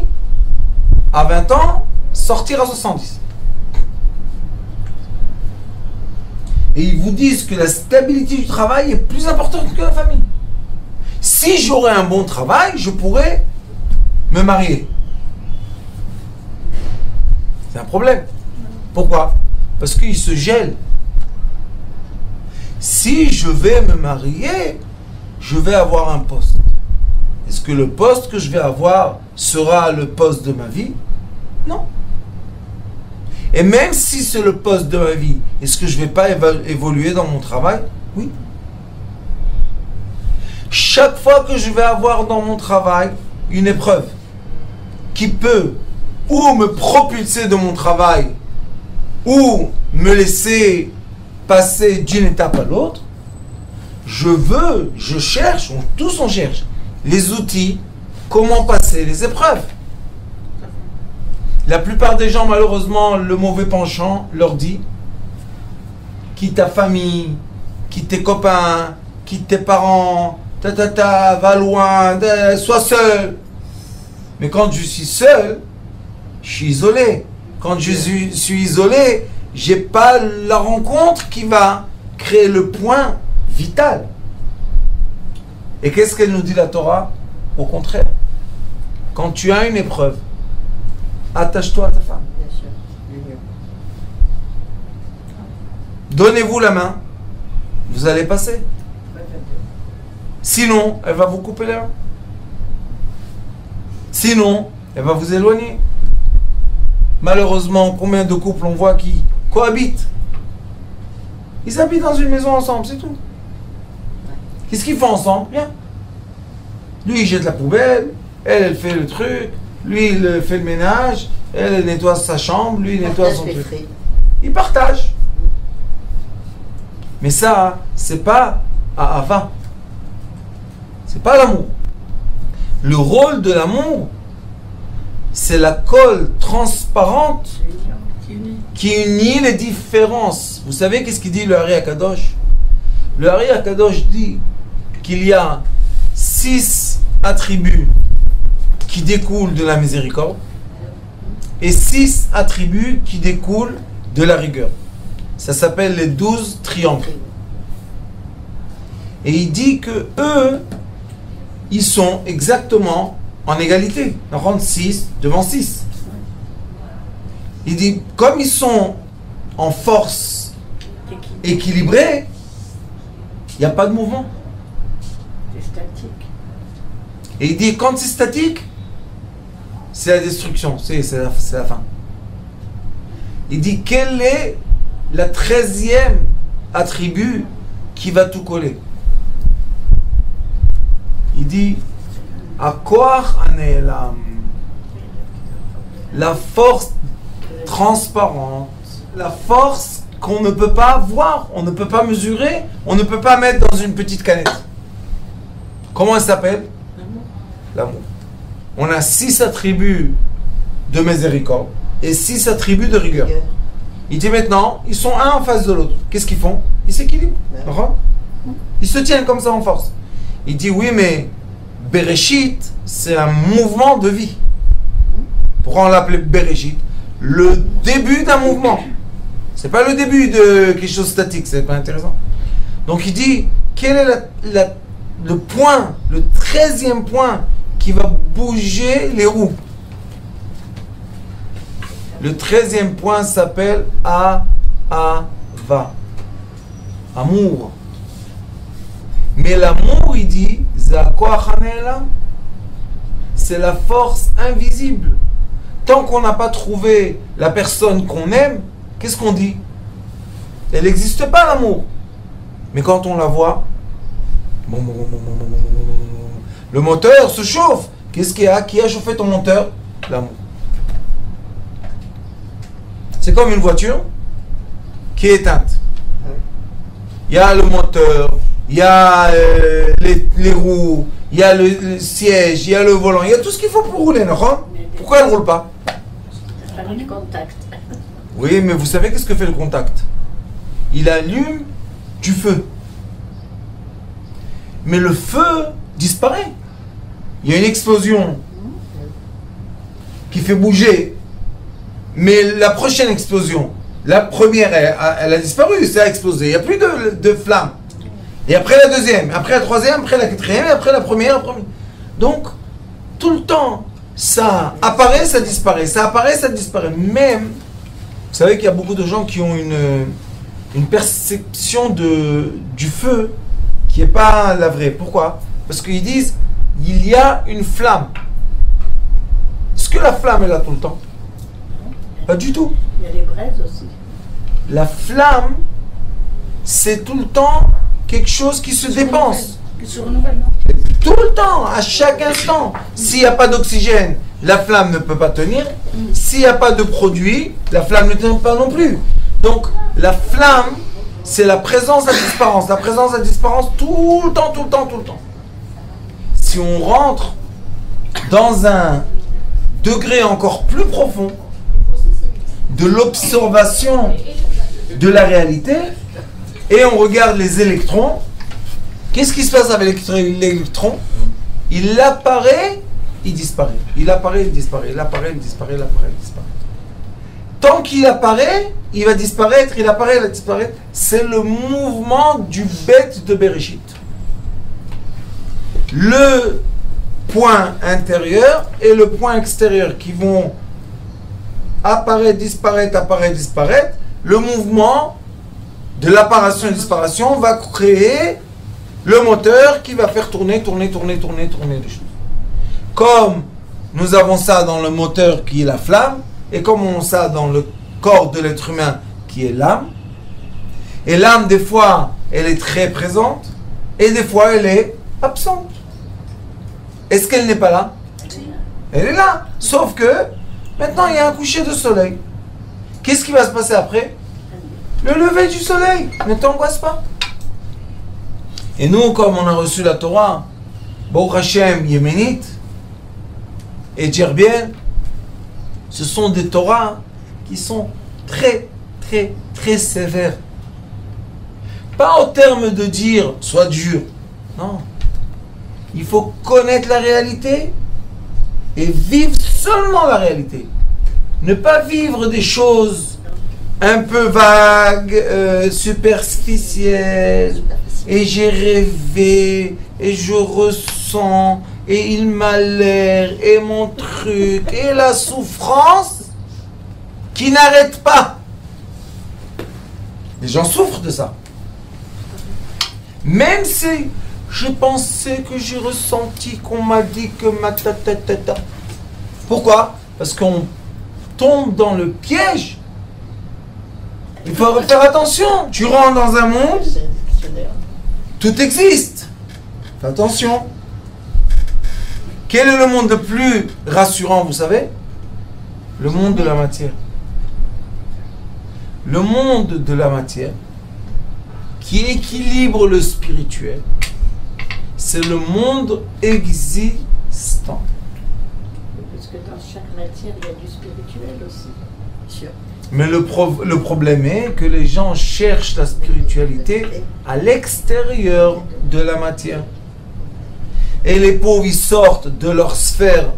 à 20 ans, sortir à 70. Et ils vous disent que la stabilité du travail est plus importante que la famille. Si j'aurais un bon travail, je pourrais me marier. C'est un problème. Pourquoi? Parce qu'ils se gèlent. Si je vais me marier, je vais avoir un poste. Est-ce que le poste que je vais avoir sera le poste de ma vie? Non. Et même si c'est le poste de ma vie, est-ce que je ne vais pas évoluer dans mon travail? Oui. Chaque fois que je vais avoir dans mon travail une épreuve qui peut ou me propulser de mon travail ou me laisser passer d'une étape à l'autre, je cherche, tous on cherche les outils, comment passer les épreuves. La plupart des gens, malheureusement, le mauvais penchant leur dit: quitte ta famille, quitte tes copains, quitte tes parents, va loin, sois seul. Mais quand je suis seul, je suis isolé. Quand je suis isolé, j'ai pas la rencontre qui va créer le point vital. Et qu'est-ce qu'elle nous dit la Torah? Au contraire. Quand tu as une épreuve, attache-toi à ta femme. Donnez-vous la main, vous allez passer. Sinon, elle va vous couper les mains. Sinon, elle va vous éloigner. Malheureusement, combien de couples on voit qui cohabitent? Ils habitent dans une maison ensemble, c'est tout. Qu'est-ce qu'ils font ensemble? Rien. Lui, il jette la poubelle, elle fait le truc, lui, il fait le ménage, elle nettoie sa chambre, lui, il nettoie son truc. Ils partagent. Mais ça, c'est pas Ahava. C'est pas l'amour. Le rôle de l'amour, c'est la colle transparente qui unit les différences. Vous savez qu'est-ce qu'il dit le Hari Akadosh? Le Hari Akadosh dit qu'il y a 6 attributs qui découlent de la miséricorde et 6 attributs qui découlent de la rigueur. Ça s'appelle les 12 triangles. Et il dit que eux, ils sont exactement en égalité. 6 devant 6. Il dit, comme ils sont en force équilibrée, il n'y a pas de mouvement. C'est statique. Et il dit, quand c'est statique, c'est la destruction, c'est la fin. Il dit, quel est la 13e attribut qui va tout coller? Il dit, Akoach Anelam, la force transparente, la force qu'on ne peut pas voir, on ne peut pas mesurer, on ne peut pas mettre dans une petite canette. Comment elle s'appelle? L'amour. On a 6 attributs de miséricorde et 6 attributs de rigueur. Il dit maintenant, ils sont un en face de l'autre. Qu'est-ce qu'ils font? Ils s'équilibrent. Ils se tiennent comme ça en force. Il dit oui, mais Bereshit, c'est un mouvement de vie. Pourquoi on l'appelait Bereshit? Le début d'un mouvement. C'est pas le début de quelque chose de statique, c'est pas intéressant. Donc il dit, quel est le point, le 13e point qui va bouger les roues? Le 13e point s'appelle Ahava. Amour. Mais l'amour, il dit, c'est la force invisible. Tant qu'on n'a pas trouvé la personne qu'on aime, qu'est-ce qu'on dit? Elle n'existe pas, l'amour. Mais quand on la voit, le moteur se chauffe. Qu'est-ce qu'il y a? Qui a chauffé ton moteur? L'amour. C'est comme une voiture qui est éteinte. Il y a le moteur, il y a les roues, il y a le siège, il y a le volant, il y a tout ce qu'il faut pour rouler, non? Pourquoi elle ne roule pas? Le contact. Oui, mais vous savez qu'est-ce que fait le contact? Il allume du feu. Mais le feu disparaît. Il y a une explosion qui fait bouger. Mais la prochaine explosion, la première, elle a disparu, ça a explosé. Il n'y a plus de flamme. Et après la deuxième, après la troisième, après la quatrième, et après la première. Donc, tout le temps, ça apparaît, ça disparaît. Ça apparaît, ça disparaît. Même, vous savez qu'il y a beaucoup de gens qui ont une perception du feu qui n'est pas la vraie. Pourquoi? Parce qu'ils disent, il y a une flamme. Est-ce que la flamme est là tout le temps? Pas du tout. Il y a les braises aussi. La flamme, c'est tout le temps quelque chose qui se dépense. Qui se renouvelle, non? Tout le temps, à chaque instant. S'il n'y a pas d'oxygène, la flamme ne peut pas tenir. S'il n'y a pas de produit, la flamme ne tient pas non plus. Donc, la flamme, c'est la présence à disparance. La présence à disparance tout le temps, tout le temps, tout le temps. Si on rentre dans un degré encore plus profond de l'observation de la réalité et on regarde les électrons, qu'est-ce qui se passe avec l'électron? Il apparaît il disparaît. Il apparaît, il disparaît. Il apparaît, il disparaît, il apparaît, il disparaît. Tant qu'il apparaît, il va disparaître, il apparaît, il va disparaître. C'est le mouvement du bête de Bereshit. Le point intérieur et le point extérieur qui vont apparaître, disparaître. Le mouvement de l'apparition et disparition va créer le moteur qui va faire tourner les choses. Comme nous avons ça dans le moteur qui est la flamme, et comme on a ça dans le corps de l'être humain qui est l'âme. Et l'âme, des fois, elle est très présente, et des fois, elle est absente. Est-ce qu'elle n'est pas là? Elle est là. Sauf que, maintenant, il y a un coucher de soleil. Qu'est-ce qui va se passer après? Le lever du soleil. Ne t'angoisse pas. Et nous, comme on a reçu la Torah, Baruch Hashem Yéménite et Djerbien, ce sont des Torahs qui sont très, très, très sévères. Pas au terme de dire « sois dur ». Non. Il faut connaître la réalité et vivre seulement la réalité. Ne pas vivre des choses un peu vagues, superficielles. Et j'ai rêvé, et je ressens, et il m'a l'air, et mon truc, et la souffrance qui n'arrête pas. Les gens souffrent de ça. Même si j'ai pensé que j'ai ressenti, qu'on m'a dit que ma ta. Pourquoi? Parce qu'on tombe dans le piège. Il faut faire attention. Tu rentres dans un monde, tout existe. Fais attention. Quel est le monde le plus rassurant, vous savez? Le monde de la matière. Le monde de la matière qui équilibre le spirituel, c'est le monde existant. Parce que dans chaque matière, il y a du spirituel aussi. Sûr. Mais le problème est que les gens cherchent la spiritualité à l'extérieur de la matière. Et les pauvres, ils sortent de leur sphère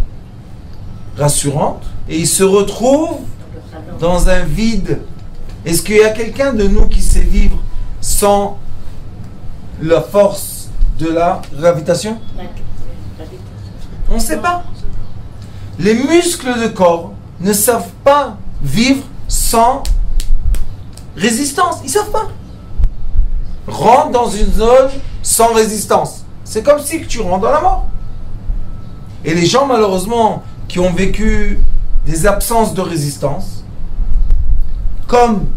rassurante et ils se retrouvent dans un vide. Est-ce qu'il y a quelqu'un de nous qui sait vivre sans la force de la gravitation? On ne sait pas. Les muscles de corps ne savent pas vivre sans résistance. Ils ne savent pas. Rentre dans une zone sans résistance. C'est comme si tu rentres dans la mort. Et les gens, malheureusement, qui ont vécu des absences de résistance, comme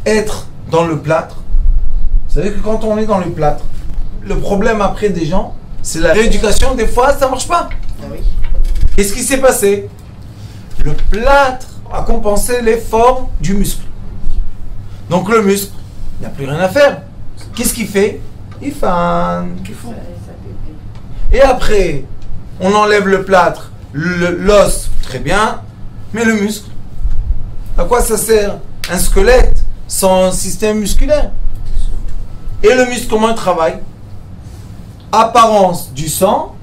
être dans le plâtre, vous savez que quand on est dans le plâtre, le problème après des gens, c'est la rééducation. Des fois, ça ne marche pas. Qu'est-ce qui s'est passé? Le plâtre a compensé l'effort du muscle. Donc le muscle, il n'y a plus rien à faire. Qu'est-ce qu'il fait? Il fane. Et après, on enlève le plâtre, l'os, très bien, mais le muscle, à quoi ça sert? Un squelette sans système musculaire. Et le muscle, comment il travaille? Apparence du sang,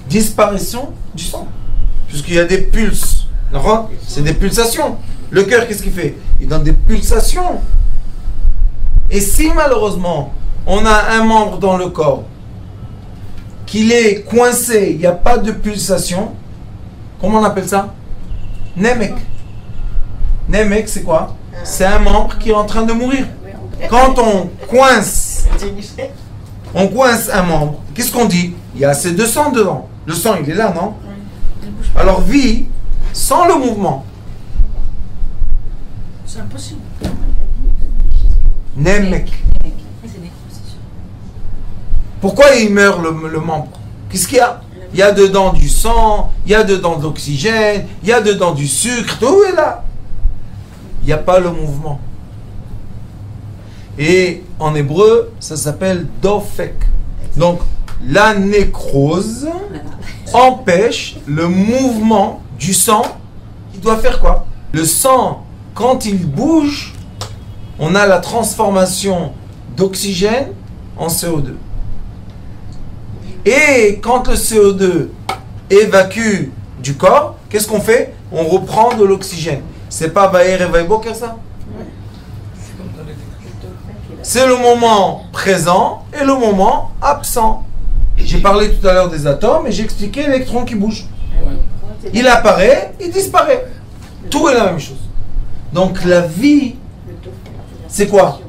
disparition du sang. Puisqu'il y a des pulses. C'est des pulsations. Le cœur, qu'est-ce qu'il fait? Il donne des pulsations. Et si malheureusement, on a un membre dans le corps qu'il est coincé, il n'y a pas de pulsation, comment on appelle ça? Nemek. Nemek, c'est quoi? C'est un membre qui est en train de mourir. Quand on coince un membre, qu'est-ce qu'on dit? Il y a assez de sang dedans. Le sang, il est là, non? Alors, vie sans le mouvement. C'est impossible. Nemek. Pourquoi il meurt le membre? Qu'est-ce qu'il y a? Il y a dedans du sang, il y a dedans de l'oxygène, il y a dedans du sucre, tout est là. Il n'y a pas le mouvement. Et en hébreu, ça s'appelle dofek. Donc, la nécrose empêche le mouvement du sang. Il doit faire quoi? Le sang, quand il bouge, on a la transformation d'oxygène en CO2. Et quand le CO2 évacue du corps, qu'est-ce qu'on fait? On reprend de l'oxygène. C'est pas Baer et Vaïboker ça? C'est le moment présent et le moment absent. J'ai parlé tout à l'heure des atomes et j'ai expliqué l'électron qui bouge. Il apparaît, il disparaît. Tout est la même chose. Donc la vie, c'est quoi?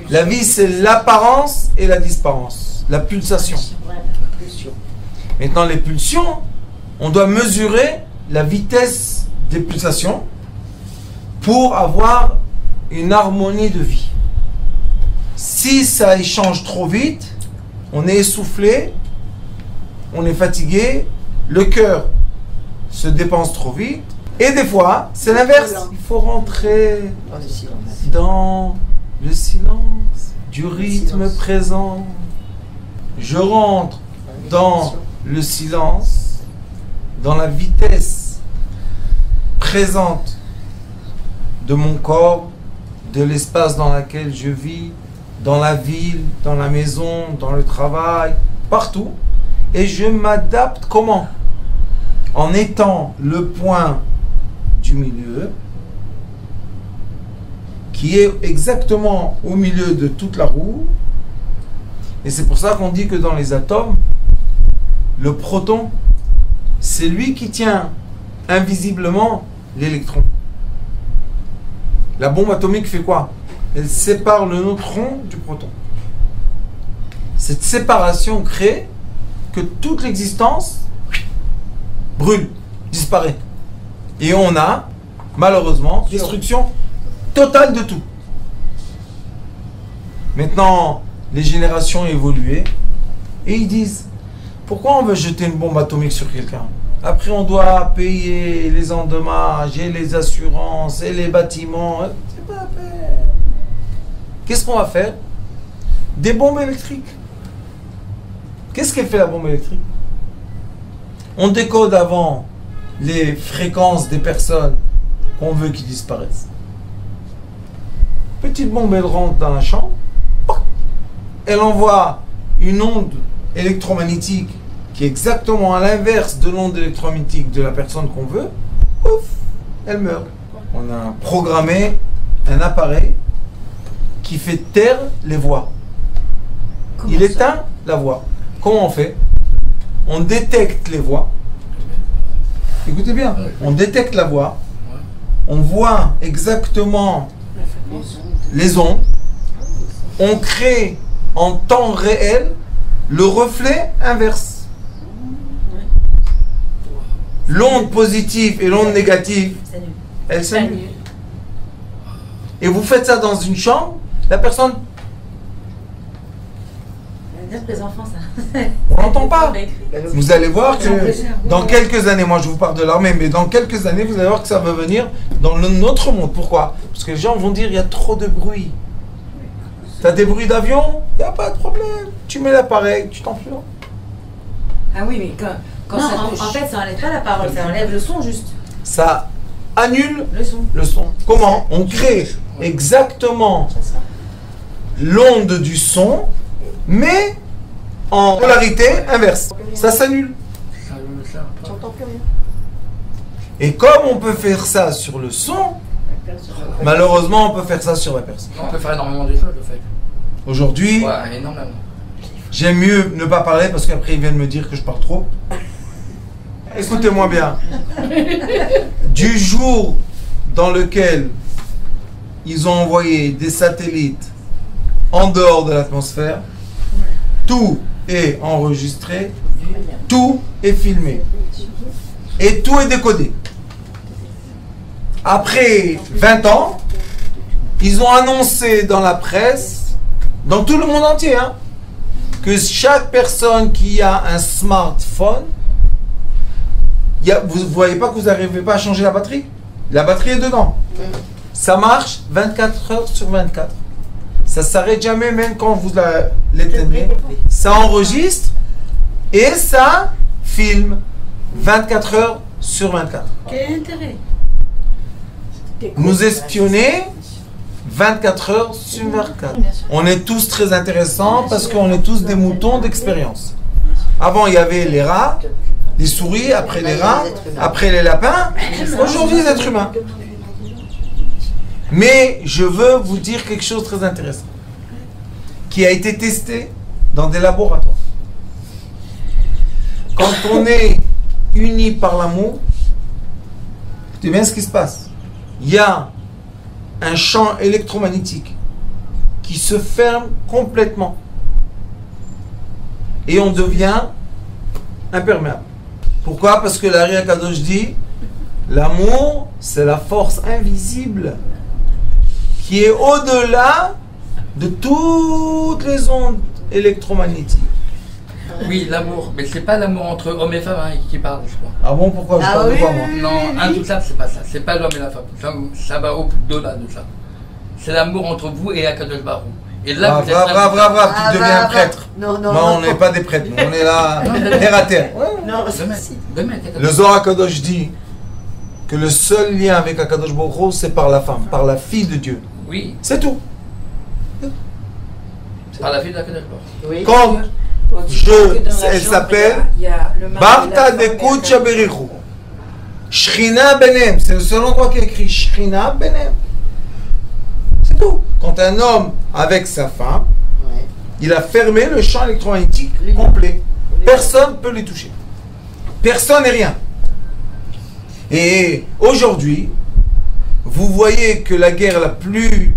La vie, c'est l'apparence et la disparence. La pulsation. Maintenant, les pulsions, on doit mesurer la vitesse des pulsations pour avoir une harmonie de vie. Si ça échange trop vite, on est essoufflé, on est fatigué, le cœur se dépense trop vite. Et des fois, c'est l'inverse. Il faut rentrer dans le silence du rythme présent. Je rentre dans le silence, dans la vitesse présente de mon corps, de l'espace dans lequel je vis, dans la ville, dans la maison, dans le travail, partout. Et je m'adapte comment? En étant le point du milieu, qui est exactement au milieu de toute la roue. Et c'est pour ça qu'on dit que dans les atomes, le proton, c'est lui qui tient invisiblement l'électron. La bombe atomique fait quoi? Elle sépare le neutron du proton. Cette séparation crée que toute l'existence brûle, disparaît. Et on a, malheureusement, destruction totale de tout. Maintenant, les générations ont évolué et ils disent, pourquoi on veut jeter une bombe atomique sur quelqu'un? Après, on doit payer les endommages et les assurances et les bâtiments. C'est pas la peine. Qu'est-ce qu'on va faire? Des bombes électriques. Qu'est-ce qu'elle fait la bombe électrique? On décode avant les fréquences des personnes qu'on veut qu'ils disparaissent. Petite bombe, elle rentre dans la chambre. Elle envoie une onde électromagnétique qui est exactement à l'inverse de l'onde électromagnétique de la personne qu'on veut. Ouf, elle meurt. On a programmé un appareil qui fait taire les voix. Il éteint la voix. Comment on fait? On détecte les voix. Écoutez bien, on détecte la voix. On voit exactement les ondes. On crée en temps réel le reflet inverse. L'onde positive et l'onde négative, elles s'annulent. Et vous faites ça dans une chambre, la personne... Les enfants, ça. On n'entend pas. Vous allez voir que dans quelques années, moi je vous parle de l'armée, mais dans quelques années, vous allez voir que ça va venir dans notre monde. Pourquoi? Parce que les gens vont dire il y a trop de bruit. Tu as des bruits d'avion? Il n'y a pas de problème. Tu mets l'appareil, tu t'enfuis. Ah oui, mais quand non, ça touche. En fait, ça enlève pas la parole, ça enlève le son juste. Ça annule le son. Comment? On crée exactement l'onde du son, mais en polarité inverse. Ça s'annule. Et comme on peut faire ça sur le son, malheureusement on peut faire ça sur la personne. On peut faire énormément de choses, le fait. Aujourd'hui, ouais, énormément. J'aime mieux ne pas parler parce qu'après ils viennent me dire que je parle trop. Écoutez-moi bien. Du jour dans lequel ils ont envoyé des satellites en dehors de l'atmosphère, tout est enregistré, tout est filmé et tout est décodé. Après 20 ans, ils ont annoncé dans la presse, dans tout le monde entier, que chaque personne qui a un smartphone, vous ne voyez pas que vous n'arrivez pas à changer la batterie? La batterie est dedans. Ça marche 24 heures sur 24. Ça ne s'arrête jamais, même quand vous l'éteignez. Ça enregistre et ça filme 24 heures sur 24. Quel intérêt? Nous espionner 24 heures sur 24. On est tous très intéressants parce qu'on est tous des moutons d'expérience. Avant, il y avait les rats, les souris, après les rats, après les lapins. Aujourd'hui, les êtres humains. Mais je veux vous dire quelque chose de très intéressant qui a été testé dans des laboratoires. Quand on est unis par l'amour, écoutez bien ce qui se passe. Il y a un champ électromagnétique qui se ferme complètement et on devient imperméable. Pourquoi? Parce que l'Ari Akadosh dit l'amour, c'est la force invisible qui est au-delà de toutes les ondes électromagnétiques. Oui, l'amour, mais c'est pas l'amour entre homme et femme qui parle, je crois. Ah bon, pourquoi? Je parle de quoi, moi? Non, intouchable, c'est pas ça. C'est pas l'homme et la femme. Ça va au-delà de ça. C'est l'amour entre vous et Akadosh Baruch Hu. Et là, tu deviens un prêtre. Non, on n'est pas des prêtres, on est là, terre à terre. Non, le Zohar Akadosh dit que le seul lien avec Akadosh Baruch Hu, c'est par la femme, par la fille de Dieu. Oui. C'est tout. C'est par la fille d'Akadosh Baruch Hu. oui. Quand elle s'appelle Barta de Kucha Berichu. Shrina Benem, c'est le seul endroit qui est écrit Shrina Benem. C'est tout. Quand un homme avec sa femme, il a fermé le champ électromagnétique complet. Personne ne peut les toucher. Personne et rien. Et aujourd'hui, vous voyez que la guerre la plus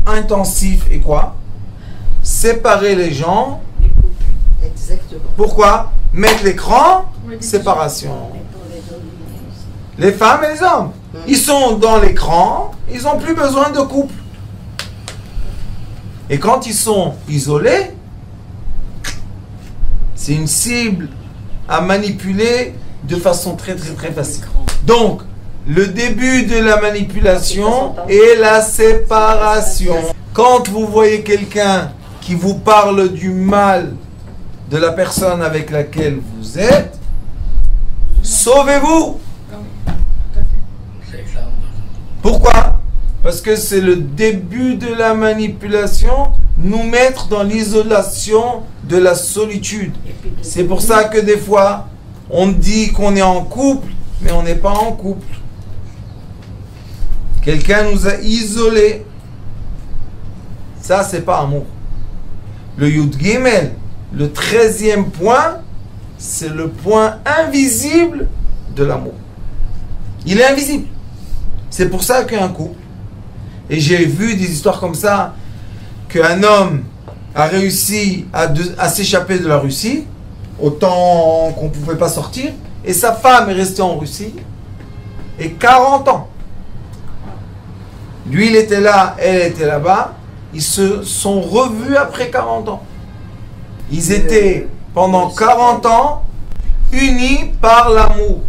intensive est quoi? Séparer les gens. Exactement. Pourquoi? Mettre l'écran, séparation. Les femmes et les hommes. Ils sont dans l'écran, ils n'ont plus besoin de couple. Et quand ils sont isolés, c'est une cible à manipuler de façon très très très facile. Donc, le début de la manipulation est la séparation. Quand vous voyez quelqu'un qui vous parle du mal de la personne avec laquelle vous êtes, sauvez-vous. Pourquoi? Parce que c'est le début de la manipulation, nous mettre dans l'isolation de la solitude. C'est pour ça que des fois, on dit qu'on est en couple, mais on n'est pas en couple. Quelqu'un nous a isolés. Ça, c'est pas amour. Le Yud Gimel, le 13e point, c'est le point invisible de l'amour. Il est invisible. C'est pour ça qu'un couple, et j'ai vu des histoires comme ça, qu'un homme a réussi à s'échapper de la Russie, autant qu'on ne pouvait pas sortir, et sa femme est restée en Russie, et 40 ans. Lui, il était là, elle était là-bas, ils se sont revus après 40 ans. Ils étaient pendant 40 ans unis par l'amour.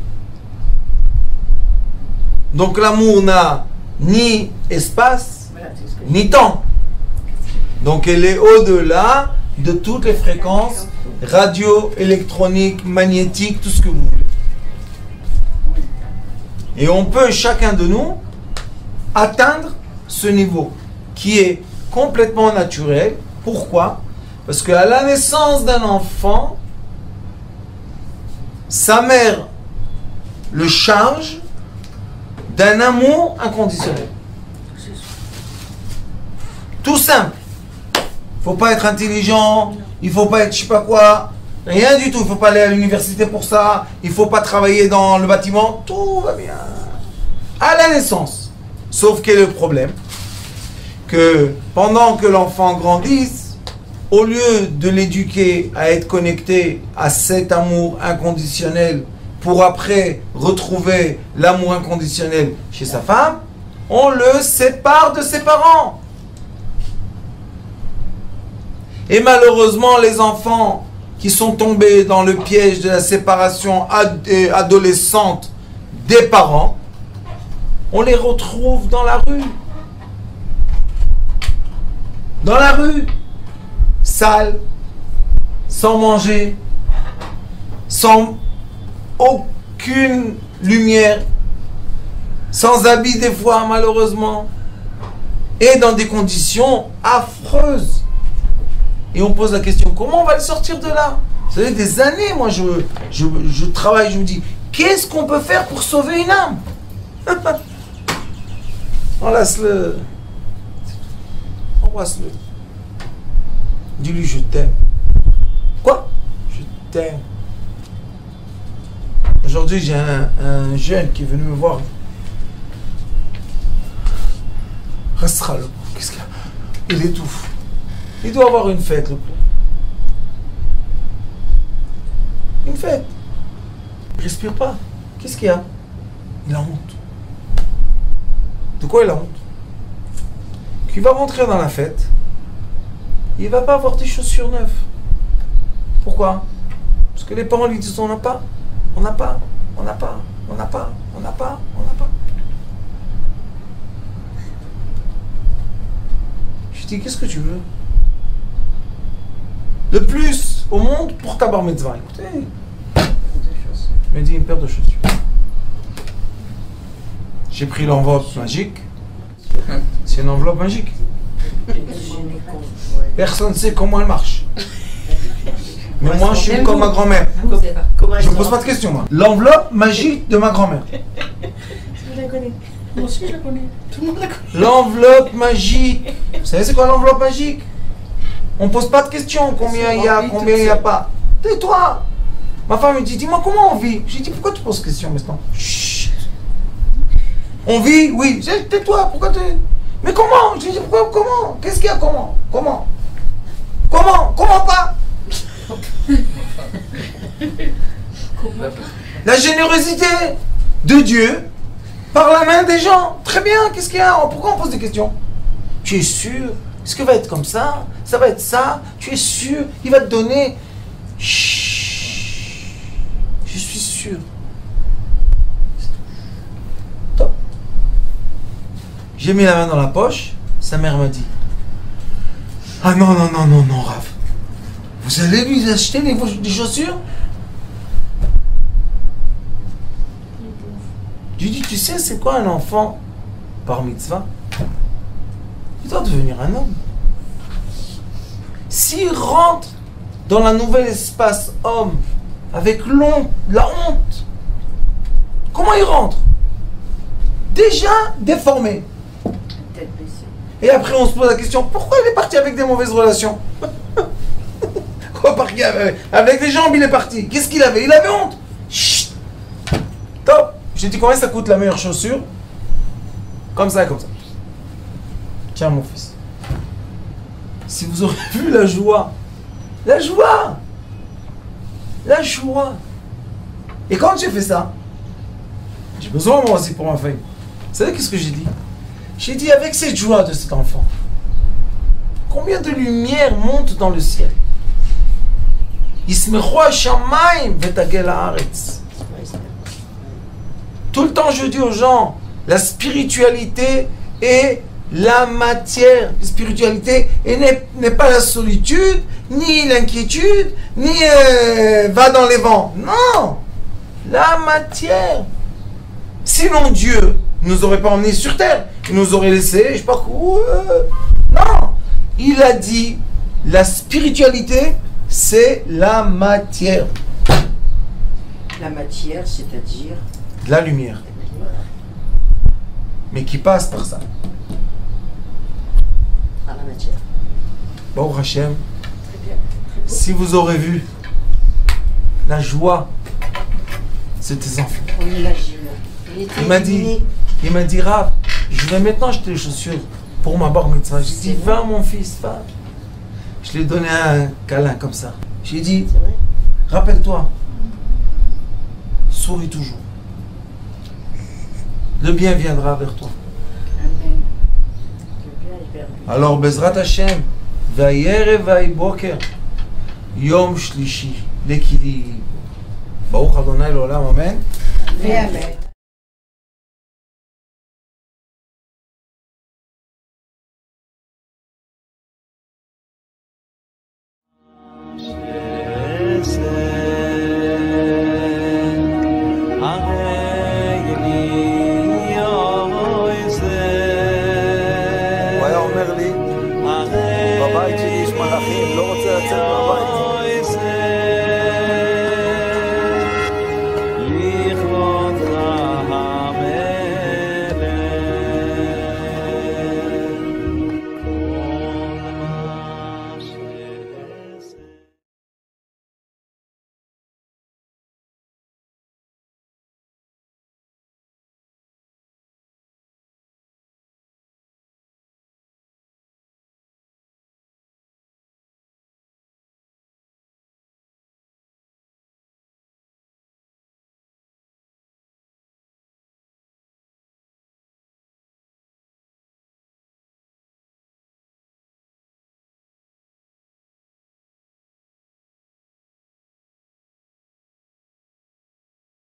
Donc l'amour n'a ni espace, ni temps. Donc elle est au-delà de toutes les fréquences radio, électroniques, magnétiques, tout ce que vous voulez. Et on peut, chacun de nous, atteindre ce niveau qui est complètement naturel. Pourquoi? Parce qu'à la naissance d'un enfant, sa mère le charge d'un amour inconditionnel. Tout simple. Il ne faut pas être intelligent, il ne faut pas être je ne sais pas quoi, rien du tout. Il ne faut pas aller à l'université pour ça, il ne faut pas travailler dans le bâtiment, tout va bien. À la naissance. Sauf quel est le problème? Que pendant que l'enfant grandisse, au lieu de l'éduquer à être connecté à cet amour inconditionnel pour après retrouver l'amour inconditionnel chez sa femme, on le sépare de ses parents. Et malheureusement, les enfants qui sont tombés dans le piège de la séparation adolescente des parents, on les retrouve dans la rue. Dans la rue, sales, sans manger, sans aucune lumière, sans habits des fois malheureusement, et dans des conditions affreuses. Et on pose la question, comment on va le sortir de là? Vous savez, des années, moi, je travaille, je me dis, qu'est-ce qu'on peut faire pour sauver une âme? Enlace-le. Embrasse-le. Dis-lui, je t'aime. Quoi? Je t'aime. Aujourd'hui, j'ai un jeune qui est venu me voir. Restera le pauvre. Qu'est-ce qu'il y a? Il étouffe. Il doit avoir une fête, le pauvre. Une fête. Il respire pas. Qu'est-ce qu'il y a? Il a honte. De quoi il a honte? Qu'il va rentrer dans la fête, il va pas avoir des chaussures neuves. Pourquoi? Parce que les parents lui disent on n'a pas, on n'a pas, on n'a pas, on n'a pas, on n'a pas, on n'a pas. Je dis qu'est-ce que tu veux? Le plus au monde pour ta bar mitzvah. Écoutez, il m'a dit une paire de chaussures. J'ai pris l'enveloppe magique. C'est une enveloppe magique. Personne ne sait comment elle marche. Mais moi, je suis comme ma grand-mère. Je ne pose pas de questions, moi. L'enveloppe magique de ma grand-mère. Je la connais. Moi aussi, je la connais. Tout le monde la connaît. L'enveloppe magique. Vous savez, c'est quoi l'enveloppe magique? On ne pose pas de questions. Combien il y a, combien il n'y a pas. Tais-toi. Ma femme me dit, dis-moi comment on vit. Je lui dis, pourquoi tu poses question maintenant? Chut. On vit? Oui. Je dis, tais-toi. Pourquoi tu... Mais comment? Je lui dis, pourquoi, comment? Qu'est-ce qu'il y a? Comment? Comment? Comment? Comment pas? La générosité de Dieu par la main des gens. Très bien, qu'est-ce qu'il y a? Pourquoi on pose des questions? Tu es sûr? Est-ce que va être comme ça? Ça va être ça? Tu es sûr? Il va te donner? Chut. Je suis sûr. Top. J'ai mis la main dans la poche. Sa mère m'a dit, ah non, non, non, non, non, Rav. Vous allez lui acheter des chaussures? Je lui dis, tu sais, c'est quoi un enfant par mitzvah? Il doit devenir un homme. S'il rentre dans la nouvelle espace homme avec la honte, comment il rentre? Déjà déformé. Tête baissée. Et après, on se pose la question, pourquoi il est parti avec des mauvaises relations? Avec les jambes, il est parti. Qu'est-ce qu'il avait? Il avait honte. Chut. Top. J'ai dit, combien ça coûte la meilleure chaussure? Comme ça, comme ça. Tiens, mon fils. Si vous aurez vu la joie. La joie. La joie. Et quand j'ai fait ça, j'ai besoin moi aussi pour ma famille. Vous savez qu'est-ce que j'ai dit? J'ai dit, avec cette joie de cet enfant, combien de lumière monte dans le ciel? Tout le temps je dis aux gens, la spiritualité est la matière. La spiritualité n'est pas la solitude, ni l'inquiétude, ni va dans les vents. Non, la matière. Sinon Dieu nous aurait pas emmenés sur terre, il nous aurait laissé, je sais pas où. Non, il a dit la spiritualité, c'est la matière. La matière, c'est-à-dire la lumière. Mais qui passe par ça. par la matière. Baruch Hashem, Très bien. Très beau. si vous aurez vu la joie de tes enfants. On imagine. Il m'a dit, Rav, je vais maintenant acheter les chaussures pour ma bar mitzvah. J'ai dit, va mon fils, va. Je lui ai donné un câlin comme ça. J'ai dit, C'est vrai. rappelle-toi, souris toujours. Le bien viendra vers toi. Amen. Le bien est vers lui. Alors, Bezrat Hashem, Vayerev Vayboker, Yom Shlishi, l'équilibre. Baruch Adonai l'olam, amen. Amen.